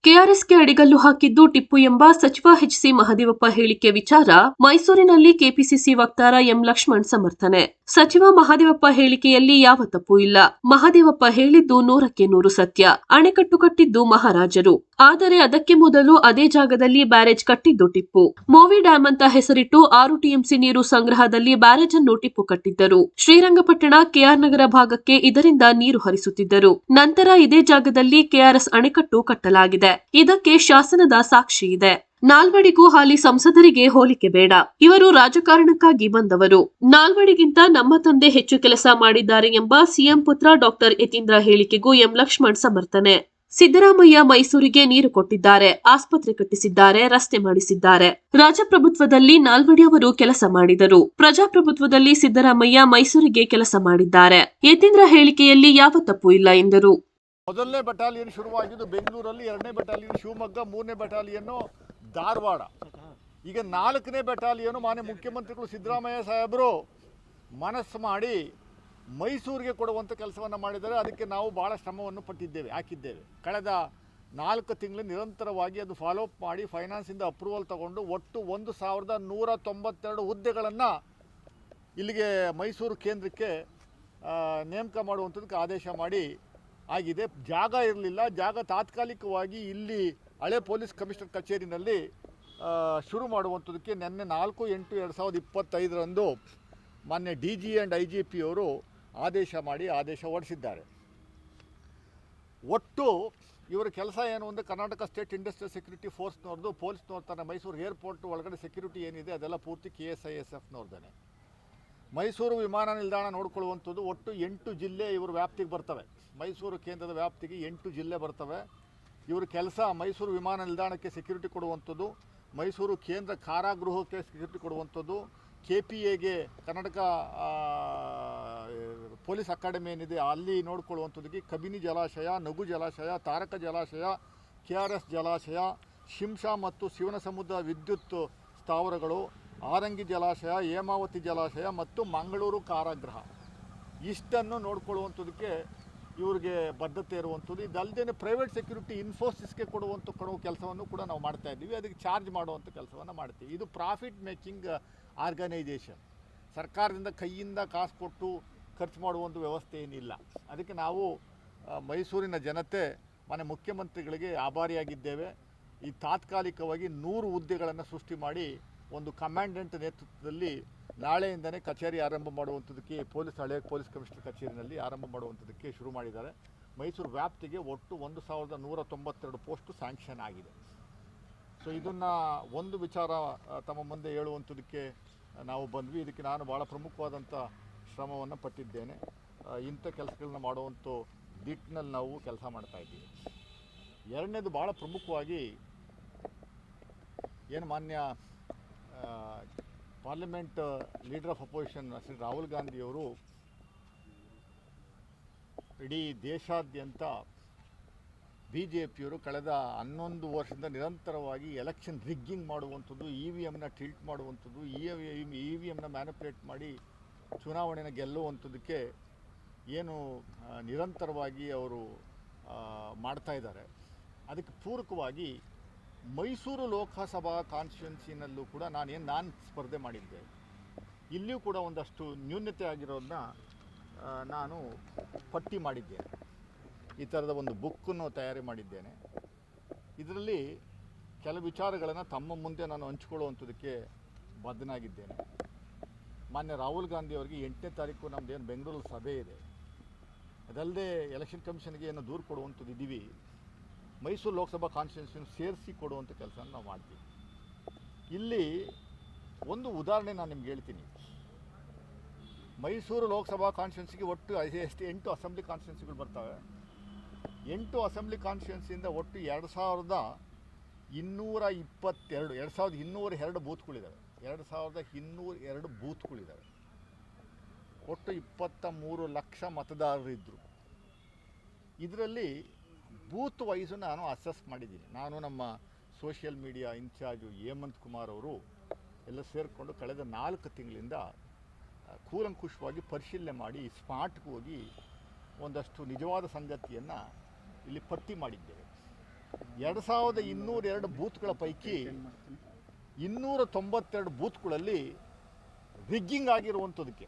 ಕೆಆರ್ಎಸ್ಗೆ ಅಡಿಗಲ್ಲು ಹಾಕಿದ್ದು ಟಿಪ್ಪು ಎಂಬ ಸಚಿವ ಎಚ್.ಸಿ. ಮಹದೇವಪ್ಪ ಹೇಳಿಕೆ ವಿಚಾರ ಮೈಸೂರಿನಲ್ಲಿ ಕೆಪಿಸಿಸಿ ವಕ್ತಾರ ಎಂ. ಲಕ್ಷ್ಮಣ್ ಸಮರ್ಥನೆ. ಸಚಿವ ಮಹದೇವಪ್ಪ ಹೇಳಿಕೆಯಲ್ಲಿ ಯಾವ ತಪ್ಪು ಇಲ್ಲ. ಮಹದೇವಪ್ಪ ಹೇಳಿದ್ದು 100ಕ್ಕೆ 100 ಸತ್ಯ. ಅಣೆಕಟ್ಟು ಕಟ್ಟಿದ್ದು ಮಹಾರಾಜರು. ಆದರೆ ಅದಕ್ಕೆ ಮೊದಲು ಅದೇ ಜಾಗದಲ್ಲಿ ಬ್ಯಾರೇಜ್ ಕಟ್ಟಿದ್ದು ಟಿಪ್ಪು. ಮೋವಿ ಡ್ಯಾಂ ಅಂತ ಹೆಸರಿಟ್ಟು 6 ಟಿಎಂಸಿ ನೀರು ಸಂಗ್ರಹದಲ್ಲಿ ಬ್ಯಾರೇಜ್ ಅನ್ನು ಟಿಪ್ಪು ಕಟ್ಟಿದ್ದರು. ಶ್ರೀರಂಗಪಟ್ಟಣ, ಕೆಆರ್ ನಗರ ಭಾಗಕ್ಕೆ ಇದರಿಂದ ನೀರು ಹರಿಸುತ್ತಿದ್ದರು. ನಂತರ ಇದೇ ಜಾಗದಲ್ಲಿ ಕೆಆರ್ಎಸ್ ಅಣೆಕಟ್ಟು ಕಟ್ಟಲಾಗಿದೆ. ಇದಕ್ಕೆ ಶಾಸನದ ಸಾಕ್ಷಿ ಇದೆ. ನಾಲ್ವಡಿಗೂ ಹಾಲಿ ಸಂಸದರಿಗೆ ಹೋಲಿಕೆ ಬೇಡ. ಇವರು ರಾಜಕಾರಣಕ್ಕಾಗಿ ಬಂದವರು. ನಾಲ್ವಡಿಗಿಂತ ನಮ್ಮ ತಂದೆ ಹೆಚ್ಚು ಕೆಲಸ ಮಾಡಿದ್ದಾರೆ ಎಂಬ ಸಿಎಂ ಪುತ್ರ ಡಾ. ಯತೀಂದ್ರ ಹೇಳಿಕೆಗೂ ಎಂ. ಲಕ್ಷ್ಮಣ್ ಸಮರ್ಥನೆ. ಸಿದ್ದರಾಮಯ್ಯ ಮೈಸೂರಿಗೆ ನೀರು ಕೊಟ್ಟಿದ್ದಾರೆ, ಆಸ್ಪತ್ರೆ ಕಟ್ಟಿಸಿದ್ದಾರೆ, ರಸ್ತೆ ಮಾಡಿಸಿದ್ದಾರೆ. ರಾಜಪ್ರಭುತ್ವದಲ್ಲಿ ನಾಲ್ವಡಿಯವರು ಕೆಲಸ ಮಾಡಿದರು. ಪ್ರಜಾಪ್ರಭುತ್ವದಲ್ಲಿ ಸಿದ್ದರಾಮಯ್ಯ ಮೈಸೂರಿಗೆ ಕೆಲಸ ಮಾಡಿದ್ದಾರೆ. ಯತೀಂದ್ರ ಹೇಳಿಕೆಯಲ್ಲಿ ಯಾವ ತಪ್ಪು ಇಲ್ಲ ಎಂದರು. ಮೊದಲನೇ ಬಟಾಲಿಯನ್ ಶುರುವಾಗಿದ್ದು ಬೆಂಗಳೂರಲ್ಲಿ, 2ನೇ ಬಟಾಲಿಯನ್ ಶಿವಮೊಗ್ಗ, 3ನೇ ಬಟಾಲಿಯನ್ನು ಧಾರವಾಡ, ಈಗ 4ನೇ ಬಟಾಲಿಯನು ಮಾನ್ಯ ಮುಖ್ಯಮಂತ್ರಿಗಳು ಸಿದ್ದರಾಮಯ್ಯ ಸಾಹೇಬರು ಮನಸ್ಸು ಮಾಡಿ ಮೈಸೂರಿಗೆ ಕೊಡುವಂಥ ಕೆಲಸವನ್ನು ಮಾಡಿದ್ದಾರೆ. ಅದಕ್ಕೆ ನಾವು ಭಾಳ ಶ್ರಮವನ್ನು ಹಾಕಿದ್ದೇವೆ. ಕಳೆದ 4 ತಿಂಗಳು ನಿರಂತರವಾಗಿ ಅದು ಫಾಲೋಅಪ್ ಮಾಡಿ ಫೈನಾನ್ಸಿಂದ ಅಪ್ರೂವಲ್ ತಗೊಂಡು ಒಟ್ಟು 1192 ಹುದ್ದೆಗಳನ್ನು ಇಲ್ಲಿಗೆ ಮೈಸೂರು ಕೇಂದ್ರಕ್ಕೆ ನೇಮಕ ಮಾಡುವಂಥದ್ದಕ್ಕೆ ಆದೇಶ ಮಾಡಿ ಆಗಿದೆ. ಜಾಗ ಇರಲಿಲ್ಲ. ಜಾಗ ತಾತ್ಕಾಲಿಕವಾಗಿ ಇಲ್ಲಿ ಹಳೆ ಪೊಲೀಸ್ ಕಮಿಷನರ್ ಕಚೇರಿನಲ್ಲಿ ಶುರು ಮಾಡುವಂಥದ್ದಕ್ಕೆ ನಿನ್ನೆ 4/8/2025 ಮಾನ್ಯ DG ಆ್ಯಂಡ್ IGP ಅವರು ಆದೇಶ ಹೊರಡಿಸಿದ್ದಾರೆ. ಒಟ್ಟು ಇವರ ಕೆಲಸ ಏನು ಅಂದರೆ ಕರ್ನಾಟಕ ಸ್ಟೇಟ್ ಇಂಡಸ್ಟ್ರಿಯಲ್ ಸೆಕ್ಯೂರಿಟಿ ಫೋರ್ಸ್ನವ್ರದ್ದು, ಪೊಲೀಸ್ನವ್ರ ತನ್ನ ಮೈಸೂರು ಏರ್ಪೋರ್ಟ್ ಒಳಗಡೆ ಸೆಕ್ಯೂರಿಟಿ ಏನಿದೆ ಅದೆಲ್ಲ ಪೂರ್ತಿ KSISFನವ್ರದ್ದೇನೆ. ಮೈಸೂರು ವಿಮಾನ ನಿಲ್ದಾಣ ನೋಡ್ಕೊಳ್ಳುವಂಥದ್ದು ಒಟ್ಟು 8 ಜಿಲ್ಲೆ ಇವರು ವ್ಯಾಪ್ತಿಗೆ ಬರ್ತವೆ. ಮೈಸೂರು ಕೇಂದ್ರದ ವ್ಯಾಪ್ತಿಗೆ 8 ಜಿಲ್ಲೆ ಬರ್ತವೆ. ಇವ್ರ ಕೆಲಸ ಮೈಸೂರು ವಿಮಾನ ನಿಲ್ದಾಣಕ್ಕೆ ಸೆಕ್ಯೂರಿಟಿ ಕೊಡುವಂಥದ್ದು, ಮೈಸೂರು ಕೇಂದ್ರ ಕಾರಾಗೃಹಕ್ಕೆ ಸೆಕ್ಯೂರಿಟಿ ಕೊಡುವಂಥದ್ದು, KPAಗೆ ಕರ್ನಾಟಕ ಪೊಲೀಸ್ ಅಕಾಡೆಮಿ ಏನಿದೆ ಅಲ್ಲಿ ನೋಡ್ಕೊಳ್ಳುವಂಥದ್ದಕ್ಕೆ ಕಬಿನಿ ಜಲಾಶಯ, ನಗು ಜಲಾಶಯ, ತಾರಕ ಜಲಾಶಯ, KRS ಜಲಾಶಯ, ಶಿಂಷಾ ಮತ್ತು ಶಿವನಸಮುದ್ರ ವಿದ್ಯುತ್ ಸ್ಥಾವರಗಳು, ಆರಂಗಿ ಜಲಾಶಯ, ಹೇಮಾವತಿ ಜಲಾಶಯ ಮತ್ತು ಮಂಗಳೂರು ಕಾರಾಗೃಹ, ಇಷ್ಟನ್ನು ನೋಡ್ಕೊಳ್ಳುವಂಥದ್ದಕ್ಕೆ ಇವ್ರಿಗೆ ಬದ್ಧತೆ ಇರುವಂಥದ್ದು. ಇದಲ್ಲದೆ ಪ್ರೈವೇಟ್ ಸೆಕ್ಯೂರಿಟಿ ಇನ್ಫೋಸಿಸ್ಗೆ ಕೊಡುವ ಕೆಲಸವನ್ನು ಕೂಡ ನಾವು ಮಾಡ್ತಾ ಇದ್ದೀವಿ. ಅದಕ್ಕೆ ಚಾರ್ಜ್ ಮಾಡುವಂಥ ಕೆಲಸವನ್ನು ಮಾಡ್ತೀವಿ. ಇದು ಪ್ರಾಫಿಟ್ ಮೇಕಿಂಗ್ ಆರ್ಗನೈಜೇಷನ್. ಸರ್ಕಾರದಿಂದ ಕೈಯಿಂದ ಕಾಸು ಕೊಟ್ಟು ಖರ್ಚು ಮಾಡುವಂಥ ವ್ಯವಸ್ಥೆ ಏನಿಲ್ಲ. ಅದಕ್ಕೆ ನಾವು ಮೈಸೂರಿನ ಜನತೆ ಮಾನ್ಯ ಮುಖ್ಯಮಂತ್ರಿಗಳಿಗೆ ಆಭಾರಿಯಾಗಿದ್ದೇವೆ. ಈ ತಾತ್ಕಾಲಿಕವಾಗಿ 100 ಹುದ್ದೆಗಳನ್ನು ಸೃಷ್ಟಿ ಮಾಡಿ ಒಂದು ಕಮಾಂಡೆಂಟ್ ನೇತೃತ್ವದಲ್ಲಿ ನಾಳೆಯಿಂದನೇ ಕಚೇರಿ ಆರಂಭ ಮಾಡುವಂಥದ್ದಕ್ಕೆ ಹಳೆ ಪೊಲೀಸ್ ಕಮಿಷನರ್ ಕಚೇರಿನಲ್ಲಿ ಆರಂಭ ಮಾಡುವಂಥದ್ದಕ್ಕೆ ಶುರು ಮಾಡಿದ್ದಾರೆ. ಮೈಸೂರು ವ್ಯಾಪ್ತಿಗೆ ಒಟ್ಟು 1192 ಪೋಸ್ಟು ಸ್ಯಾಂಕ್ಷನ್ ಆಗಿದೆ. ಸೊ ಇದನ್ನು ಒಂದು ವಿಚಾರ ತಮ್ಮ ಮುಂದೆ ಹೇಳುವಂಥದ್ದಕ್ಕೆ ನಾವು ಬಂದ್ವಿ. ಇದಕ್ಕೆ ನಾನು ಭಾಳ ಪ್ರಮುಖವಾದಂಥ ಶ್ರಮವನ್ನು ಪಟ್ಟಿದ್ದೇನೆ. ಇಂಥ ಕೆಲಸಗಳನ್ನ ಮಾಡುವಂಥ ದಿಟ್ಟಿನಲ್ಲಿ ನಾವು ಕೆಲಸ ಮಾಡ್ತಾಯಿದ್ದೀವಿ. ಎರಡನೇದು ಭಾಳ ಪ್ರಮುಖವಾಗಿ ಏನು ಮಾನ್ಯ parliament leader of opposition Shri Rahul ಗಾಂಧಿಯವರು ಇಡೀ ದೇಶಾದ್ಯಂತ BJPಯವರು ಕಳೆದ 11 ವರ್ಷದಿಂದ ನಿರಂತರವಾಗಿ ಎಲೆಕ್ಷನ್ ರಿಗ್ಗಿಂಗ್ ಮಾಡುವಂಥದ್ದು, EVMನ ಟಿಲ್ಟ್ ಮಾಡುವಂಥದ್ದು, EVMನ ಮ್ಯಾನಿಪುಲೇಟ್ ಮಾಡಿ ಚುನಾವಣೆನ ಗೆಲ್ಲುವಂಥದ್ದಕ್ಕೆ ಏನು ನಿರಂತರವಾಗಿ ಅವರು ಮಾಡ್ತಾ ಇದ್ದಾರೆ. ಅದಕ್ಕೆ ಪೂರಕವಾಗಿ ಮೈಸೂರು ಲೋಕಸಭಾ ಕಾನ್ಸ್ಟಿಟ್ಯೂನ್ಸಿನಲ್ಲೂ ಕೂಡ ನಾನು ಸ್ಪರ್ಧೆ ಮಾಡಿದ್ದೆ. ಇಲ್ಲಿಯೂ ಕೂಡ ಒಂದಷ್ಟು ನ್ಯೂನತೆ ಆಗಿರೋದನ್ನ ನಾನು ಪಟ್ಟಿ ಮಾಡಿದ್ದೇನೆ. ಈ ಥರದ ಒಂದು ಬುಕ್ಕನ್ನು ತಯಾರಿ ಮಾಡಿದ್ದೇನೆ. ಇದರಲ್ಲಿ ಕೆಲವು ವಿಚಾರಗಳನ್ನು ತಮ್ಮ ಮುಂದೆ ನಾನು ಹಂಚಿಕೊಳ್ಳುವಂಥದ್ದಕ್ಕೆ ಬದ್ಧನಾಗಿದ್ದೇನೆ. ಮಾನ್ಯ ರಾಹುಲ್ ಗಾಂಧಿ ಅವರಿಗೆ 8ನೇ ತಾರೀಕು ನಮ್ಮದೇನು ಬೆಂಗಳೂರಲ್ಲಿ ಸಭೆ ಇದೆ. ಅದಲ್ಲದೆ ಎಲೆಕ್ಷನ್ ಕಮಿಷನ್ಗೆ ಏನು ದೂರು ಕೊಡುವಂಥದ್ದು ಇದ್ದೀವಿ. ಮೈಸೂರು ಲೋಕಸಭಾ ಕಾನ್ಸ್ಟಿಟ್ಯೂನ್ಸಿಯನ್ನು ಸೇರಿಸಿ ಕೊಡುವಂಥ ಕೆಲಸ ನಾವು ಮಾಡ್ತೀವಿ. ಇಲ್ಲಿ ಒಂದು ಉದಾಹರಣೆ ನಾನು ನಿಮ್ಗೆ ಹೇಳ್ತೀನಿ. ಮೈಸೂರು ಲೋಕಸಭಾ ಕಾನ್ಸ್ಟಿಟ್ಯೂನ್ಸಿಗೆ ಒಟ್ಟು 8 ಅಸೆಂಬ್ಲಿ ಕಾನ್ಸ್ಟಿಟ್ಯೂನ್ಸಿಗಳು ಬರ್ತವೆ. 8 ಅಸೆಂಬ್ಲಿ ಕಾನ್ಸ್ಟಿಟ್ಯೂನ್ಸಿಯಿಂದ ಒಟ್ಟು 2222 ಬೂತ್ಗಳಿದ್ದಾವೆ. 2202 ಬೂತ್ಗಳಿದ್ದಾವೆ. ಒಟ್ಟು 23 ಲಕ್ಷ ಮತದಾರರಿದ್ದರು. ಇದರಲ್ಲಿ ಬೂತ್ ವೈಸು ನಾನು ಅಸೆಸ್ ಮಾಡಿದ್ದೀನಿ. ನಾನು ನಮ್ಮ social media in charge Hemanth Kumar ಅವರು ಎಲ್ಲ ಸೇರಿಕೊಂಡು ಕಳೆದ 4 ತಿಂಗಳಿಂದ ಕೂಲಂಕುಷವಾಗಿ ಪರಿಶೀಲನೆ ಮಾಡಿ ಸ್ಮಾರ್ಟ್ಗೆ ಹೋಗಿ ಒಂದಷ್ಟು ನಿಜವಾದ ಸಂಗತಿಯನ್ನು ಇಲ್ಲಿ ಪಟ್ಟಿ ಮಾಡಿದ್ದೇವೆ. 2202 ಬೂತ್ಗಳ ಪೈಕಿ 292 ಬೂತ್ಗಳಲ್ಲಿ ರಿಗ್ಗಿಂಗ್ ಆಗಿರುವಂಥದ್ದಕ್ಕೆ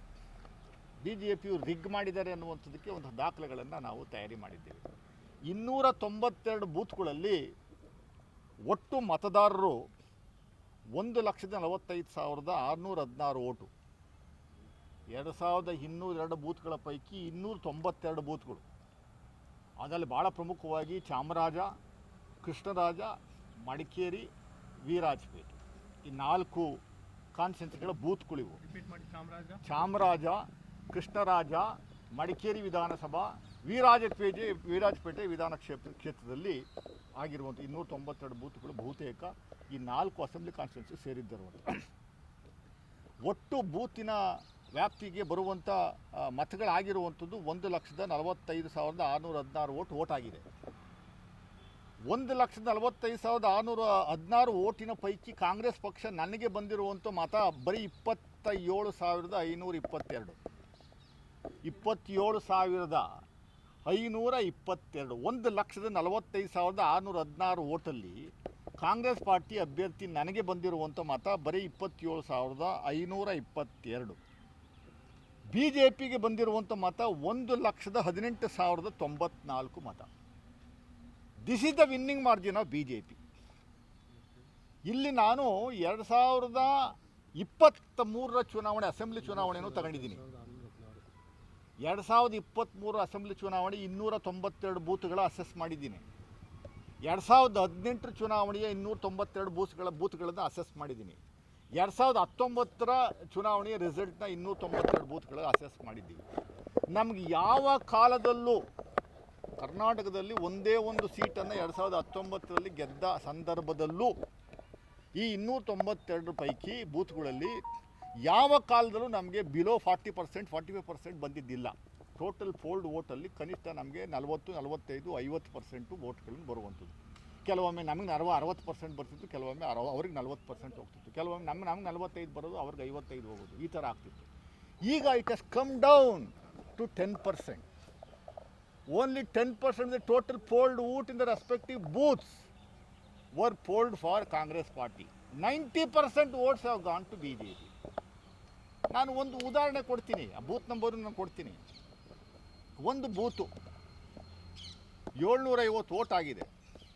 BJPಯು ರಿಗ್ ಮಾಡಿದ್ದಾರೆ ಅನ್ನುವಂಥದ್ದಕ್ಕೆ ಒಂದು ದಾಖಲೆಗಳನ್ನು ನಾವು ತಯಾರಿ ಮಾಡಿದ್ದೇವೆ. 292 ಬೂತ್ಗಳಲ್ಲಿ ಒಟ್ಟು ಮತದಾರರು 1,45,616 ಓಟು. 2202 ಬೂತ್ಗಳ ಪೈಕಿ 292 ಬೂತ್ಗಳು. ಅದರಲ್ಲಿ ಭಾಳ ಪ್ರಮುಖವಾಗಿ ಚಾಮರಾಜ, ಕೃಷ್ಣರಾಜ, ಮಡಿಕೇರಿ, ವಿರಾಜಪೇಟೆ ಈ 4 ಕಾನ್ಸ್ಟಿಟ್ಯೂನ್ಸಿಗಳ ಬೂತ್ಗಳಿವು. ಚಾಮರಾಜ, ಕೃಷ್ಣರಾಜ, ಮಡಿಕೇರಿ ವಿಧಾನಸಭಾ, ವಿರಾಜಪೇಟೆ ವಿಧಾನ ಕ್ಷೇತ್ರದಲ್ಲಿ ಆಗಿರುವಂಥ 292 ಬೂತ್ಗಳು ಬಹುತೇಕ ಈ 4 ಅಸೆಂಬ್ಲಿ ಕಾನ್ಸ್ಟಿಟ್ಯೂನ್ಸಿ ಸೇರಿದ್ದಿರುವಂಥ. ಒಟ್ಟು ಬೂತಿನ ವ್ಯಾಪ್ತಿಗೆ ಬರುವಂಥ ಮತಗಳಾಗಿರುವಂಥದ್ದು 1,45,616 ಓಟ್ ಆಗಿದೆ. 1,45,616 ಓಟಿನ ಪೈಕಿ ಕಾಂಗ್ರೆಸ್ ಪಕ್ಷ ನನಗೆ ಬಂದಿರುವಂಥ ಮತ ಬರೀ 27,522. 27,522. 1,45,616 ಓಟಲ್ಲಿ ಕಾಂಗ್ರೆಸ್ ಪಾರ್ಟಿ ಅಭ್ಯರ್ಥಿ ನನಗೆ ಬಂದಿರುವಂಥ ಮತ ಬರೀ 27,522. BJPಗೆ ಬಂದಿರುವಂಥ ಮತ 1,18,094 ಮತ. This is the winning margin of BJP. ಇಲ್ಲಿ ನಾನು 2023 ಚುನಾವಣೆ ಅಸೆಂಬ್ಲಿ ಚುನಾವಣೆಯನ್ನು ತಗೊಂಡಿದ್ದೀನಿ. 2023 ಅಸೆಂಬ್ಲಿ ಚುನಾವಣೆ 292 ಬೂತ್ಗಳ ಅಸೆಸ್ ಮಾಡಿದ್ದೀನಿ. 2018 ಚುನಾವಣೆಯ 292 ಬೂತ್ಗಳನ್ನು ಅಸೆಸ್ ಮಾಡಿದ್ದೀನಿ. 2019 ಚುನಾವಣೆಯ ರಿಸಲ್ಟ್ನ 292 ಬೂತ್ಗಳ ಅಸೆಸ್ ಮಾಡಿದ್ದೀವಿ. ನಮಗೆ ಯಾವ ಕಾಲದಲ್ಲೂ ಕರ್ನಾಟಕದಲ್ಲಿ ಒಂದೇ ಒಂದು ಸೀಟನ್ನು 2019ರಲ್ಲಿ ಗೆದ್ದ ಸಂದರ್ಭದಲ್ಲೂ ಈ 292 ಪೈಕಿ ಬೂತ್ಗಳಲ್ಲಿ ಯಾವ ಕಾಲದಲ್ಲೂ ನಮಗೆ ಬಿಲೋ 40%, 45% ಬಂದಿದ್ದಿಲ್ಲ. ಟೋಟಲ್ ಫೋಲ್ಡ್ ವೋಟಲ್ಲಿ ಕನಿಷ್ಠ ನಮಗೆ 40, 45, 50% ವೋಟ್ಗಳನ್ನು ಬರುವಂಥದ್ದು. ಕೆಲವೊಮ್ಮೆ ನಮಗೆ 60% ಬರ್ತಿತ್ತು, ಕೆಲವೊಮ್ಮೆ ಅವ್ರಿಗೆ 40% ಹೋಗ್ತಿತ್ತು, ಕೆಲವೊಮ್ಮೆ ನಮ್ಗೆ 45 ಬರೋದು, ಅವ್ರಿಗೆ 55 ಹೋಗೋದು, ಈ ಥರ ಆಗ್ತಿತ್ತು. ಈಗ it has come down to 10%. Only 10% the total polled vote in the respective booths were polled for Congress party. 90% votes have gone to BJP. ನಾನು ಒಂದು ಉದಾಹರಣೆ ಕೊಡ್ತೀನಿ, ಆ ಬೂತ್ ನಂಬರು ನಾನು ಕೊಡ್ತೀನಿ. ಒಂದು ಬೂತು 750 ವೋಟ್ ಆಗಿದೆ.